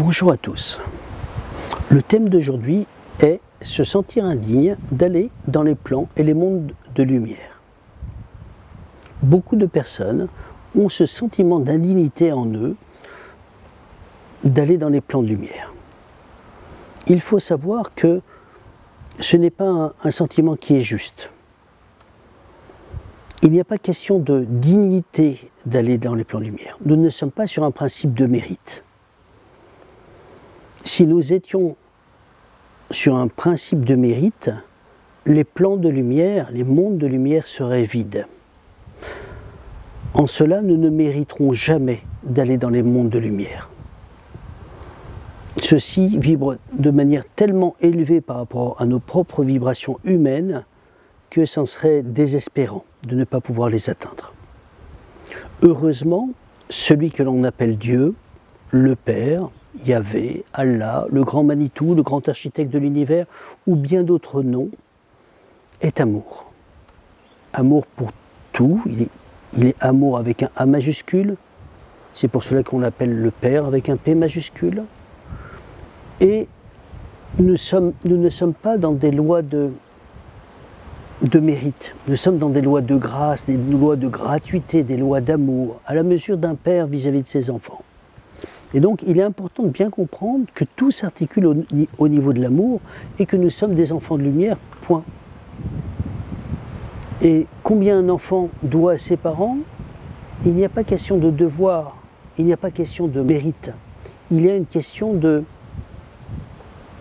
Bonjour à tous. Le thème d'aujourd'hui est se sentir indigne d'aller dans les plans et les mondes de lumière. Beaucoup de personnes ont ce sentiment d'indignité en eux d'aller dans les plans de lumière. Il faut savoir que ce n'est pas un sentiment qui est juste. Il n'y a pas question de dignité d'aller dans les plans de lumière. Nous ne sommes pas sur un principe de mérite. Si nous étions sur un principe de mérite, les plans de lumière, les mondes de lumière seraient vides. En cela, nous ne mériterons jamais d'aller dans les mondes de lumière. Ceux-ci vibrent de manière tellement élevée par rapport à nos propres vibrations humaines que c'en serait désespérant de ne pas pouvoir les atteindre. Heureusement, celui que l'on appelle Dieu, le Père, Yahvé, Allah, le grand Manitou, le grand architecte de l'univers, ou bien d'autres noms, est amour. Amour pour tout, il est amour avec un A majuscule, c'est pour cela qu'on l'appelle le Père avec un P majuscule. Et nous ne sommes pas dans des lois de mérite, nous sommes dans des lois de grâce, des lois de gratuité, des lois d'amour, à la mesure d'un père vis-à-vis de ses enfants. Et donc, il est important de bien comprendre que tout s'articule au niveau de l'amour et que nous sommes des enfants de lumière, point. Et combien un enfant doit à ses parents? Il n'y a pas question de devoir, il n'y a pas question de mérite. Il y a une question de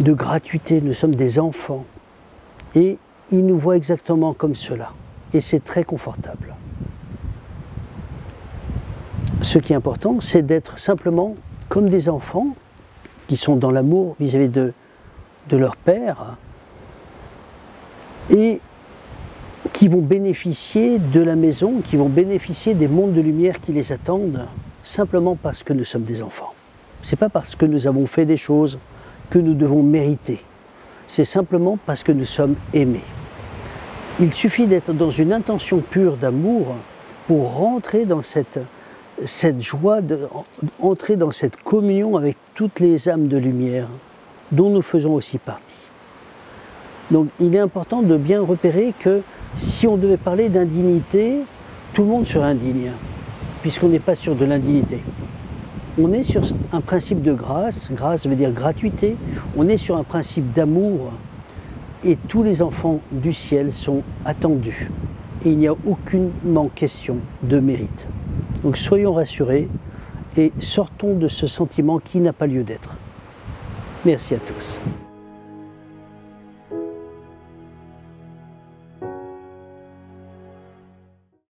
gratuité, nous sommes des enfants. Et il nous voit exactement comme cela. Et c'est très confortable. Ce qui est important, c'est d'être simplement comme des enfants qui sont dans l'amour vis-à-vis de leur père et qui vont bénéficier de la maison, qui vont bénéficier des mondes de lumière qui les attendent simplement parce que nous sommes des enfants. Ce n'est pas parce que nous avons fait des choses que nous devons mériter. C'est simplement parce que nous sommes aimés. Il suffit d'être dans une intention pure d'amour pour rentrer dans cette joie, entrer dans cette communion avec toutes les âmes de lumière dont nous faisons aussi partie. Donc il est important de bien repérer que si on devait parler d'indignité, tout le monde serait indigne, puisqu'on n'est pas sur de l'indignité. On est sur un principe de grâce, grâce veut dire gratuité, on est sur un principe d'amour et tous les enfants du ciel sont attendus. Et il n'y a aucunement question de mérite. Donc soyons rassurés et sortons de ce sentiment qui n'a pas lieu d'être. Merci à tous.